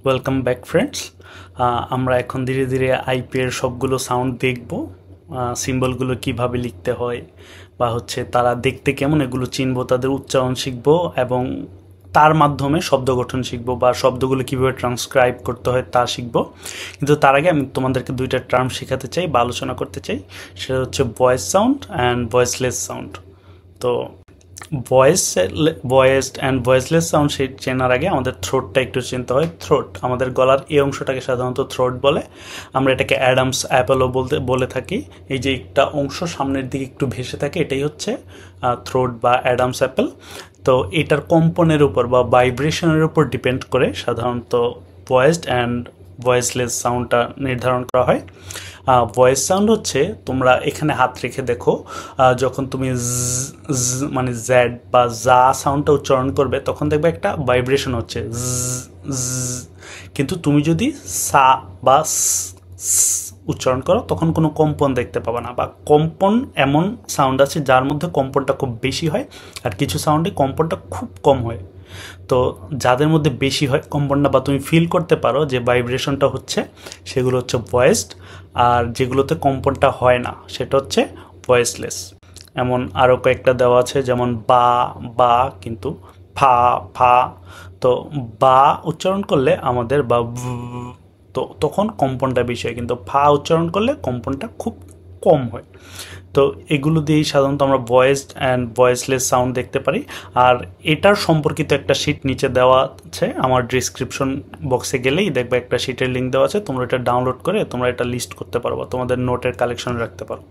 Welcome back friends. আমরা এখন ধীরে ধীরে আইপি এর সবগুলো সাউন্ড দেখব, সিম্বলগুলো কিভাবে লিখতে হয় বা হচ্ছে তারা দেখতে কেমন এগুলো চিনব, তাদের উচ্চারণ শিখব এবং তার মাধ্যমে শব্দ গঠন শিখব বা শব্দগুলো কীভাবে ট্রান্সক্রাইব করতে হয় তা শিখব। কিন্তু তার আগে আমি তোমাদেরকে দুইটা টার্ম শেখাতে চাই বা আলোচনা করতে চাই, সেটা হচ্ছে voice sound and voiceless sound. তো ভয়েসড অ্যান্ড ভয়েসলেস সাউন্ড চেনার আগে আমাদের থ্রোটটা একটু চিনতে হয়। থ্রোট, আমাদের গলার এই অংশটাকে সাধারণত থ্রোট বলে। আমরা এটাকে অ্যাডামস অ্যাপেলও বলে থাকি। এই যে একটা অংশ সামনের দিকে একটু ভেসে থাকে, এটাই হচ্ছে থ্রোট বা অ্যাডামস অ্যাপেল। তো এটার কম্পনের উপর বা ভাইব্রেশনের উপর ডিপেন্ড করে সাধারণত ভয়েসড অ্যান্ড ভয়েসলেস সাউন্ডটা নির্ধারণ করা হয়। ভয়েস সাউন্ড হচ্ছে, তোমরা এখানে হাত রেখে দেখো, যখন তুমি মানে জ্যাড বা জা সাউন্ডটা উচ্চারণ করবে তখন দেখবে একটা ভাইব্রেশন হচ্ছে কিন্তু তুমি যদি সা বা উচ্চারণ করো তখন কোনো কম্পন দেখতে পাবে না, বা কম্পন এমন সাউন্ড আছে যার মধ্যে কম্পনটা খুব বেশি হয় আর কিছু সাউন্ডে কম্পনটা খুব কম হয়। তো যাদের মধ্যে বেশি হয় কম্পনটা বা তুমি ফিল করতে পারো যে ভাইব্রেশনটা হচ্ছে, সেগুলো হচ্ছে ভয়েসড। আর যেগুলোতে কম্পনটা হয় না সেটা হচ্ছে ভয়েসলেস। এমন আরও কয়েকটা দেওয়া আছে, যেমন বা বা কিন্তু ফা ফা। তো বা উচ্চারণ করলে আমাদের বা তো তখন কম্পনটা বেশি হয়, কিন্তু ফা উচ্চারণ করলে কম্পনটা খুব কম হয়। তো এগুলো দিয়েই সাধারণত আমরা ভয়েসড অ্যান্ড ভয়েসলেস সাউন্ড দেখতে পারি। আর এটার সম্পর্কিত একটা শিট নিচে দেওয়া আছে, আমার ডিসক্রিপশন বক্সে গেলেই দেখবে একটা শিটের লিঙ্ক দেওয়া আছে, তোমরা এটা ডাউনলোড করে তোমরা এটা লিস্ট করতে পারো বা তোমাদের নোটের কালেকশন রাখতে পারো।